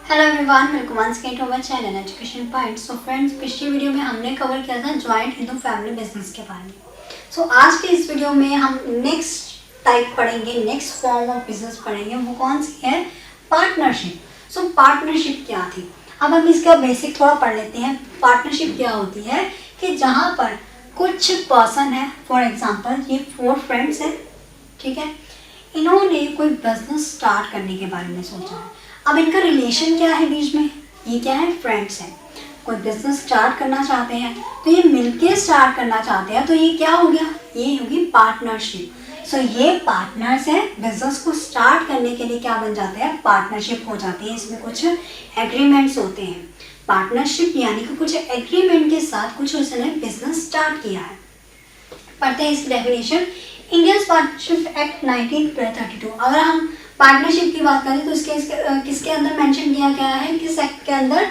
Hello everyone, welcome once again to our channel education point. So friends, पिछली video में हमने cover किया था जॉइंट हिंदू फैमिली बिजनेस के बारे में। सो आज के इस वीडियो में हम नेक्स्ट टाइप पढ़ेंगे, नेक्स्ट फॉर्म ऑफ बिजनेस पढ़ेंगे। वो कौन सी है? पार्टनरशिप। सो पार्टनरशिप क्या थी, अब हम इसका बेसिक थोड़ा पढ़ लेते हैं। पार्टनरशिप क्या होती है कि जहाँ पर कुछ पर्सन है, फॉर एग्जाम्पल ये 4 फ्रेंड्स हैं, ठीक है, इन्होंने कोई बिजनेस स्टार्ट करने के बारे में सोचा है। अब इनका रिलेशन क्या है बीच में? ये क्या है? फ्रेंड्स हैं। कोई बिजनेस स्टार्ट करना चाहते हैं तो ये मिलके स्टार्ट करना चाहते हैं, तो ये क्या हो गया? ये होगी पार्टनरशिप। सो ये पार्टनर्स हैं, बिजनेस को स्टार्ट करने के लिए क्या बन जाते हैं? पार्टनरशिप हो जाती है। इसमें कुछ एग्रीमेंट्स होते हैं। पार्टनरशिप यानी कि कुछ एग्रीमेंट के साथ कुछ उसने बिजनेस स्टार्ट किया है। पढ़ते हैं इसकी डेफिनेशन। Indian partnership act 1932। अगर हम पार्टनरशिप की बात करें तो किसके अंदर मेंशन किया गया है? किस एक्ट के अंदर?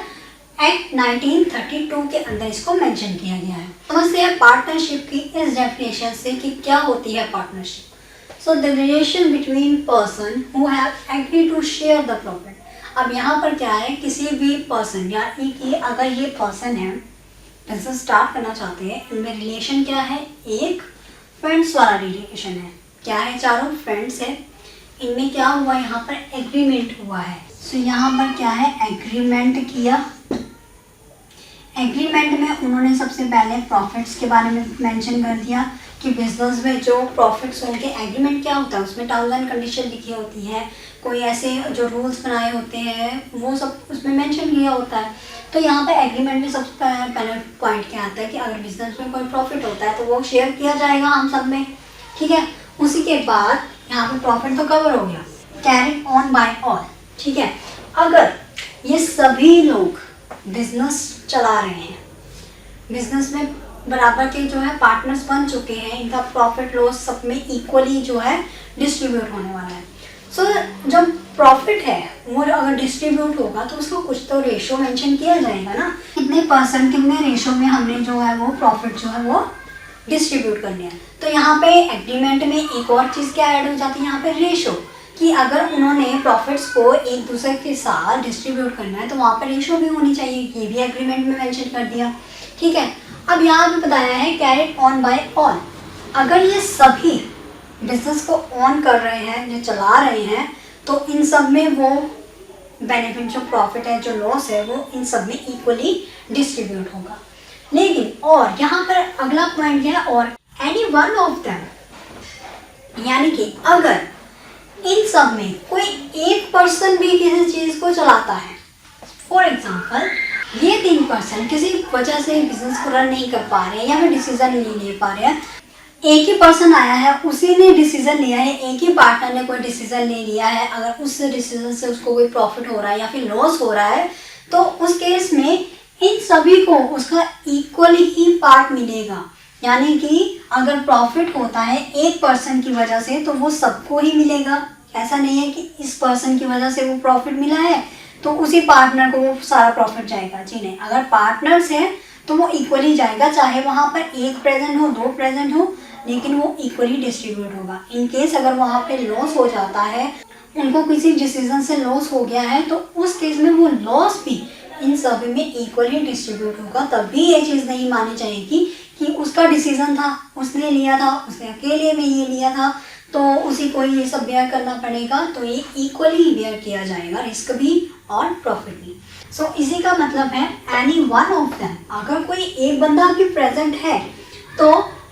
एक्ट 1932 के अंदर इसको मेंशन किया गया है। समझते हैं पार्टनरशिप की इस डेफिनेशन से कि क्या होती है partnership. So the relation between person who have agreed to share the profit. अब यहाँ पर क्या है? किसी भी पर्सन यानी कि अगर ये पर्सन है, बिजनेस स्टार्ट करना चाहते हैं, इनमें रिलेशन क्या है? एक फ्रेंड्स वाला रिलेशन है। क्या है? चारों फ्रेंड्स है। इनमें क्या हुआ? यहाँ पर एग्रीमेंट हुआ है। सो यहाँ पर क्या है? एग्रीमेंट किया। एग्रीमेंट में उन्होंने सबसे पहले प्रॉफिट्स के बारे में मेंशन कर दिया कि बिजनेस में जो प्रॉफिट्स होंगे, एग्रीमेंट क्या होता है? उसमें टर्म्स एंड कंडीशन लिखी होती है, कोई ऐसे जो रूल्स बनाए होते हैं वो सब उसमें मेंशन किया होता है। तो यहाँ पे एग्रीमेंट में सबसे पहले पॉइंट क्या आता है कि अगर बिजनेस में कोई प्रॉफिट होता है तो वो शेयर किया जाएगा हम सब में, ठीक है। उसी के बाद यहाँ पे प्रॉफिट तो कवर हो गया, कैरी ऑन बाय ऑल, ठीक है। अगर ये सभी लोग बिजनेस चला रहे हैं, बिजनेस में बराबर के जो है पार्टनर्स बन चुके हैं, इनका प्रॉफिट लॉस सब में इक्वली जो है डिस्ट्रीब्यूट होने वाला है। सो जब प्रॉफिट है वो अगर डिस्ट्रीब्यूट होगा तो उसको कुछ तो रेशो मेंशन किया जाएगा ना, कितने परसेंट कितने रेशो में हमने जो है वो प्रॉफिट जो है वो डिस्ट्रीब्यूट करने हैं। तो यहाँ पे एग्रीमेंट में एक और चीज़ क्या ऐड हो जाती है? यहाँ पे रेशो, कि अगर उन्होंने प्रॉफिट्स को एक दूसरे के साथ डिस्ट्रीब्यूट करना है तो वहाँ पर रेशो भी होनी चाहिए। ये भी एग्रीमेंट में मेंशन कर दिया, ठीक है। अब यहाँ पे बताया है कैरिड ऑन बाय ऑल। अगर ये सभी बिजनेस को ऑन कर रहे हैं, जो चला रहे हैं, तो इन सब में वो बेनिफिट, जो प्रॉफिट है, जो लॉस है, वो इन सब में इक्वली डिस्ट्रीब्यूट होगा। लेकिन और यहाँ पर अगला पॉइंट क्या है? और एनी वन ऑफ देम, यानी कि अगर इन सब में कोई एक पर्सन भी किसी चीज़ को चलाता है, फॉर एग्जाम्पल ये 3 पर्सन किसी वजह से बिजनेस को रन नहीं कर पा रहे हैं या फिर डिसीजन नहीं ले पा रहे हैं, एक ही पर्सन आया है, उसी ने डिसीजन लिया है, एक ही पार्टनर ने कोई डिसीजन ले लिया है, अगर उस डिसीजन से उसको कोई प्रॉफिट हो रहा है या फिर लॉस हो रहा है, तो उस केस में इन सभी को उसका इक्वली ही पार्ट मिलेगा। यानी कि अगर प्रॉफिट होता है एक पर्सन की वजह से तो वो सबको ही मिलेगा। ऐसा नहीं है कि इस पर्सन की वजह से वो प्रॉफिट मिला है तो उसी पार्टनर को वो सारा प्रॉफिट जाएगा, जी नहीं। अगर पार्टनर्स हैं तो वो इक्वली जाएगा, चाहे वहाँ पर एक प्रेजेंट हो, 2 प्रेजेंट हो, लेकिन वो इक्वली डिस्ट्रीब्यूट होगा। इन केस अगर वहाँ पे लॉस हो जाता है, उनको किसी डिसीजन से लॉस हो गया है, तो उस केस में वो लॉस भी इन सभी में इक्वली डिस्ट्रीब्यूट होगा। तब भी ये चीज़ नहीं मानी जाएगी कि उसका डिसीजन था, उसने लिया था, उसने अकेले में ये लिया था, तो उसी को ये सब बेयर करना पड़ेगा। तो ये इक्वली बेयर किया जाएगा, रिस्क भी और प्रॉफिट भी। सो इसी का मतलब है एनी वन ऑफ देम, अगर कोई एक बंदा भी प्रेजेंट है तो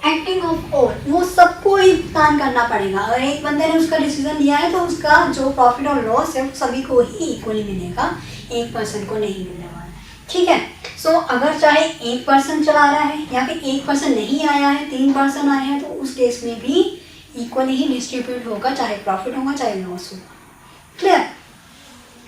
एक्टिंग ऑफ ऑल, वो सबको ही भुगतान करना पड़ेगा। अगर एक बंदे ने उसका डिसीजन लिया है तो उसका जो प्रॉफिट और लॉस है वो सभी को ही इक्वली मिलेगा, एक पर्सन को नहीं मिलने वाला, ठीक है। सो अगर चाहे एक पर्सन चला रहा है या फिर एक पर्सन नहीं आया है, 3 पर्सन आए हैं, तो उस केस में भी इक्वली ही डिस्ट्रीब्यूट होगा, चाहे प्रॉफिट होगा चाहे लॉस होगा। क्लियर?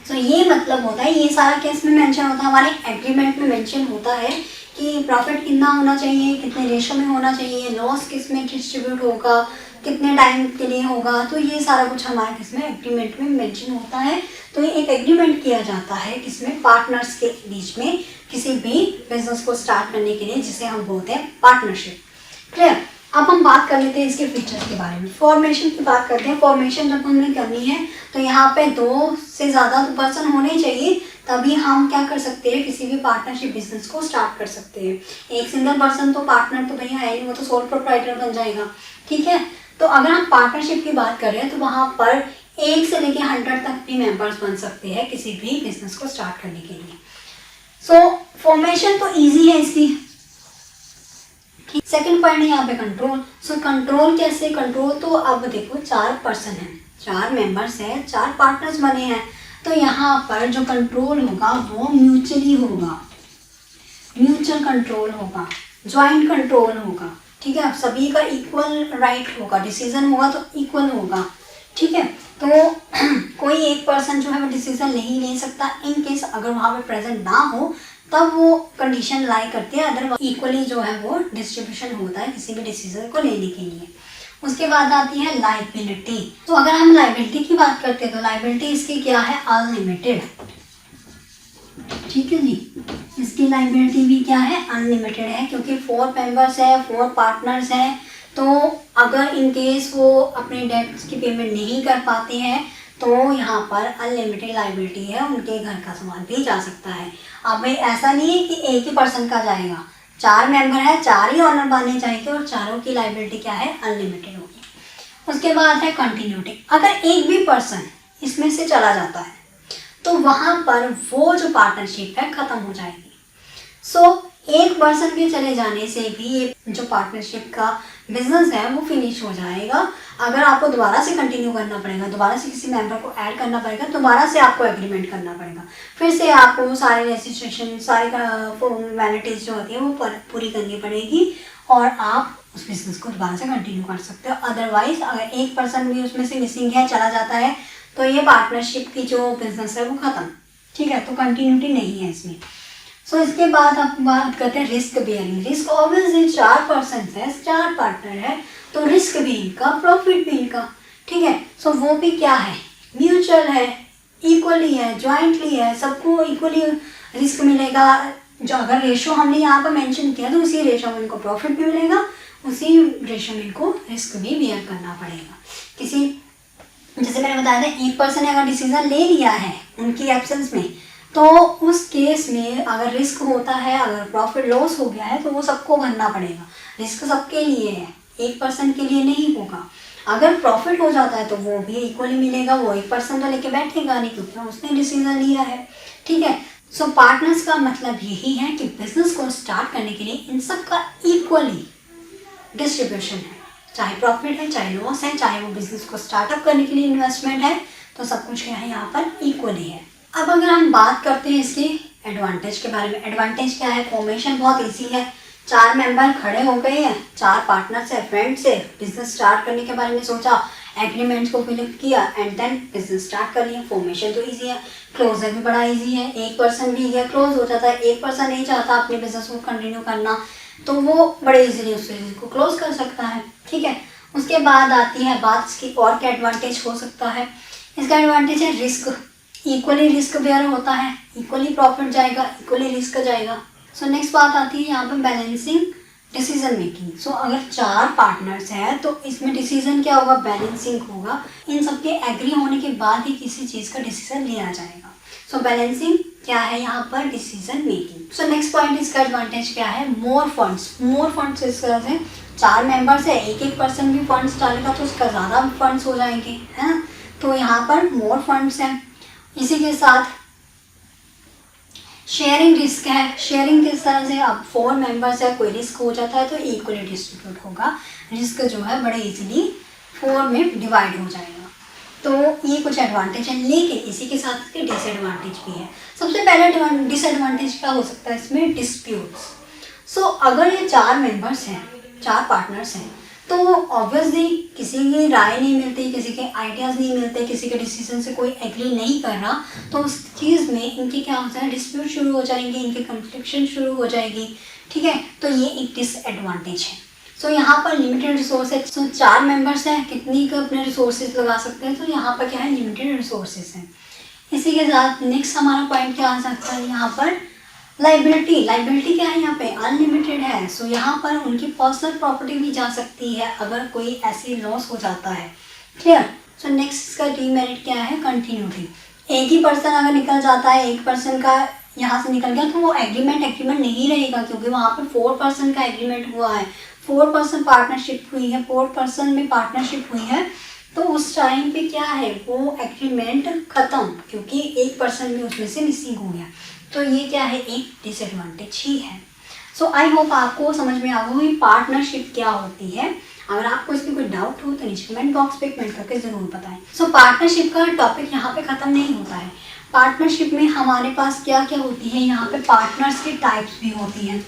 सो ये मतलब होता है, ये सारा केस में मेंशन होता है, हमारे एग्रीमेंट में मेंशन होता है कि प्रॉफिट कितना होना चाहिए, कितने रेशो में होना चाहिए, लॉस किस में डिस्ट्रीब्यूट होगा, कितने टाइम के लिए होगा। तो ये सारा कुछ हमारे किसमें एग्रीमेंट में मेंशन होता है। तो ये एक एग्रीमेंट किया जाता है किसमें? पार्टनर्स के बीच में, किसी भी बिजनेस को स्टार्ट करने के लिए, जिसे हम बोलते हैं पार्टनरशिप। क्लियर? अब हम बात कर लेते हैं इसके फीचर्स के बारे में। फॉर्मेशन की बात करते हैं। फॉर्मेशन जब हमने करनी है तो यहाँ पे 2 से ज़्यादा पर्सन होने चाहिए तभी हम क्या कर सकते हैं, किसी भी पार्टनरशिप बिजनेस को स्टार्ट कर सकते हैं। एक सिंगल पर्सन तो पार्टनर तो भैया है नहीं, वो तो सोल प्रोप्राइटर बन जाएगा, ठीक है। तो अगर हम पार्टनरशिप की बात कर रहे हैं तो वहाँ पर 1 से लेके 100 तक भी मेंबर्स बन सकते हैं किसी भी बिजनेस को स्टार्ट करने के लिए। सो फॉर्मेशन तो ईजी है इसकी। सेकंड पॉइंट है यहाँ पे कंट्रोल। सो कंट्रोल कैसे, कंट्रोल तो अब देखो 4 पर्सन है, 4 मेंबर्स है, 4 पार्टनर्स बने हैं, तो यहाँ पर जो कंट्रोल होगा वो म्यूचुअली होगा, म्यूचुअल कंट्रोल होगा, ज्वाइंट कंट्रोल होगा, ठीक है। सभी का इक्वल राइट होगा, डिसीजन होगा तो इक्वल होगा, ठीक है। तो कोई एक पर्सन जो है वो डिसीजन नहीं ले सकता, इन केस अगर वहाँ पे प्रेजेंट ना हो तब वो कंडीशन लाई करते हैं, अदरवाइज इक्वली जो है वो डिस्ट्रीब्यूशन होता है किसी भी डिसीजन को लेने के लिए। उसके बाद आती है लाइबिलिटी। तो अगर हम लाइबिलिटी की बात करते हैं तो लाइबिलिटी इसकी क्या है, अनलिमिटेड, ठीक है जी। इसकी लाइबिलिटी भी क्या है, अनलिमिटेड है, क्योंकि 4 मेंबर्स है, 4 पार्टनर्स हैं। तो अगर इन केस वो अपने डेट्स की पेमेंट नहीं कर पाते हैं तो यहाँ पर अनलिमिटेड लाइबिलिटी है, उनके घर का सामान भी जा सकता है। अब भाई ऐसा नहीं है कि एक ही पर्सन का जाएगा, 4 मेंबर है, 4 ही ऑनर बनने चाहिए और चारों की लाइबिलिटी क्या है, अनलिमिटेड होगी। उसके बाद है कंटिन्यूटी। अगर एक भी पर्सन इसमें से चला जाता है तो वहाँ पर वो जो पार्टनरशिप है ख़त्म हो जाएगी। सो एक पर्सन के चले जाने से भी ये जो पार्टनरशिप का बिजनेस है वो फिनिश हो जाएगा। अगर आपको दोबारा से कंटिन्यू करना पड़ेगा, दोबारा से किसी मेंबर को ऐड करना पड़ेगा, दोबारा से आपको एग्रीमेंट करना पड़ेगा, फिर से आपको सारे रजिस्ट्रेशन, सारी फॉर्मेलिटीज जो होती है वो पूरी करनी पड़ेगी और आप उस बिजनेस को दोबारा से कंटिन्यू कर सकते हो। अदरवाइज अगर एक पर्सन भी उसमें से मिसिंग है, चला जाता है, तो ये पार्टनरशिप की जो बिजनेस है वो ख़त्म, ठीक है। तो कंटिन्यूटी नहीं है इसमें। सो इसके बाद आप बात करते हैं risk bearing. Risk obviously 4 person है, 4 पार्टनर है, तो रिस्क भी इनका, प्रॉफिट भी इनका, ठीक है। सो वो भी क्या है, म्यूचुअल है, इक्वली है, ज्वाइंटली है, सबको इक्वली रिस्क मिलेगा। जो अगर रेशो हमने यहाँ पर मेंशन किया तो उसी रेशो में इनको प्रॉफिट भी मिलेगा, उसी रेशो में इनको रिस्क भी बेयर करना पड़ेगा। किसी, जैसे मैंने बताया था, एक पर्सन ने अगर डिसीजन ले लिया है उनकी एब्सेंस में, तो उस केस में अगर रिस्क होता है, अगर प्रॉफिट लॉस हो गया है तो वो सबको भरना पड़ेगा। रिस्क सबके लिए है, एक पर्सन के लिए नहीं होगा। अगर प्रॉफिट हो जाता है तो वो भी इक्वली मिलेगा, वो एक पर्सन तो लेके बैठेगा नहीं क्योंकि उसने डिसीजन लिया है, ठीक है। सो पार्टनर्स का मतलब यही है कि बिजनेस को स्टार्ट करने के लिए इन सब का इक्वली डिस्ट्रीब्यूशन है, चाहे प्रॉफिट है, चाहे लॉस है, चाहे वो बिजनेस को स्टार्टअप करने के लिए इन्वेस्टमेंट है, तो सब कुछ क्या है यहाँ पर इक्वली है। अब अगर हम बात करते हैं इसके एडवांटेज के बारे में, एडवांटेज क्या है, फॉर्मेशन बहुत इजी है, 4 मेंबर खड़े हो गए हैं, 4 पार्टनर से, फ्रेंड से, बिजनेस स्टार्ट करने के बारे में सोचा, एग्रीमेंट्स को फिलअप किया एंड देन बिजनेस स्टार्ट कर लिया। फॉर्मेशन तो इजी है, क्लोजर भी बड़ा इजी है, एक पर्सन भी है, क्लोज हो जाता है। एक पर्सन नहीं चाहता अपने बिजनेस को कंटिन्यू करना तो वो बड़े इजीली उस बिजनेस को क्लोज कर सकता है, ठीक है। उसके बाद आती है बात इसकी और क्या एडवांटेज हो सकता है। इसका एडवांटेज है रिस्क, इक्वली रिस्क बेयर होता है, इक्वली प्रॉफिट जाएगा, इक्वली रिस्क जाएगा। सो नेक्स्ट बात आती है यहाँ पे बैलेंसिंग डिसीजन मेकिंग। सो अगर 4 पार्टनर्स हैं तो इसमें डिसीजन क्या होगा, बैलेंसिंग होगा। इन सबके एग्री होने के बाद ही किसी चीज़ का डिसीजन लिया जाएगा। सो बैलेंसिंग क्या है यहाँ पर, decision making. So next point इसका एडवांटेज क्या है, मोर फंड्स। मोर फंड्स इस तरह से 4 मेंबर्स है, एक पर्सन भी फंड्स डालेगा तो उसका ज़्यादा फंड्स हो जाएंगे, है ना। तो यहाँ पर मोर फंड्स हैं। इसी के साथ शेयरिंग रिस्क है। शेयरिंग किस तरह से, अब 4 मेंबर्स है, कोई रिस्क हो जाता है तो इक्वली डिस्ट्रीब्यूट होगा, रिस्क जो है बड़े इजीली 4 में डिवाइड हो जाएगा। तो ये कुछ एडवांटेज है, लेकिन इसी के साथ इसके डिसएडवांटेज भी है। सबसे पहला डिसएडवांटेज क्या हो सकता है इसमें, डिस्प्यूट्स। सो अगर ये 4 मेंबर्स हैं, 4 पार्टनर्स हैं, तो ऑब्वियसली किसी की राय नहीं मिलती, किसी के आइडियाज़ नहीं मिलते, किसी के डिसीजन से कोई एग्री नहीं कर रहा, तो उस चीज़ में इनके क्या होता है, डिस्प्यूट शुरू हो जाएंगे, इनके कन्फ्लिक्शन शुरू हो जाएगी, ठीक है। तो ये एक डिसएडवांटेज है। सो यहाँ पर लिमिटेड रिसोर्स है। सो 4 मेंबर्स हैं, कितनी का अपने रिसोर्सेज लगा सकते हैं, तो यहाँ पर क्या है, लिमिटेड रिसोर्सेज हैं। इसी के साथ नेक्स्ट हमारा पॉइंट क्या आ सकता है यहाँ पर, लाइबिलिटी। लाइबिलिटी क्या है यहाँ पे, अनलिमिटेड है। सो यहाँ पर उनकी पर्सनल प्रॉपर्टी भी जा सकती है अगर कोई ऐसी लॉस हो जाता है, क्लियर। सो नेक्स्ट इसका डीमेरिट क्या है, कंटिन्यूटी। एक ही पर्सन अगर निकल जाता है, एक पर्सन का यहाँ से निकल गया, तो वो एग्रीमेंट नहीं रहेगा, क्योंकि वहाँ पर 4 पर्सन का एग्रीमेंट हुआ है, 4 पर्सन पार्टनरशिप हुई है, 4 पर्सन में पार्टनरशिप हुई है। तो उस टाइम पे क्या है, वो एग्रीमेंट ख़त्म, क्योंकि एक पर्सन भी उसमें से मिसिंग हो गया। तो ये क्या है, एक डिसएडवांटेज ही है। सो आई होप आपको समझ में आ गई पार्टनरशिप क्या होती है। अगर आपको इसमें कोई डाउट हो तो नीचे कमेंट बॉक्स पे कमेंट करके ज़रूर बताएं। सो पार्टनरशिप का टॉपिक यहाँ पे ख़त्म नहीं होता है। पार्टनरशिप में हमारे पास क्या क्या होती है, यहाँ पे पार्टनर्स की टाइप्स भी होती हैं,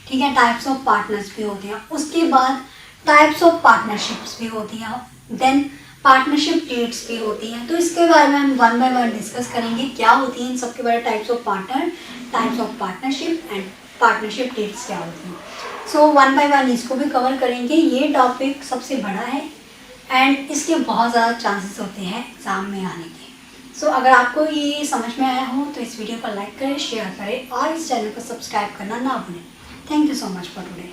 ठीक है, टाइप्स ऑफ पार्टनर्स भी होती हैं। उसके बाद टाइप्स ऑफ पार्टनरशिप्स भी होती हैं, देन पार्टनरशिप डेट्स भी होती हैं। तो इसके बारे में हम वन बाय वन डिस्कस करेंगे, क्या होती हैं इन सबके बारे, types of partner, types of partnership and partnership deeds क्या होती हैं। सो वन बाय वन इसको भी कवर करेंगे। ये टॉपिक सबसे बड़ा है एंड इसके बहुत ज़्यादा चांसेस होते हैं एग्ज़ाम में आने के। सो अगर आपको ये समझ में आया हो तो इस वीडियो को लाइक करें, शेयर करें और इस चैनल को सब्सक्राइब करना ना भूलें। Thank you so much for today.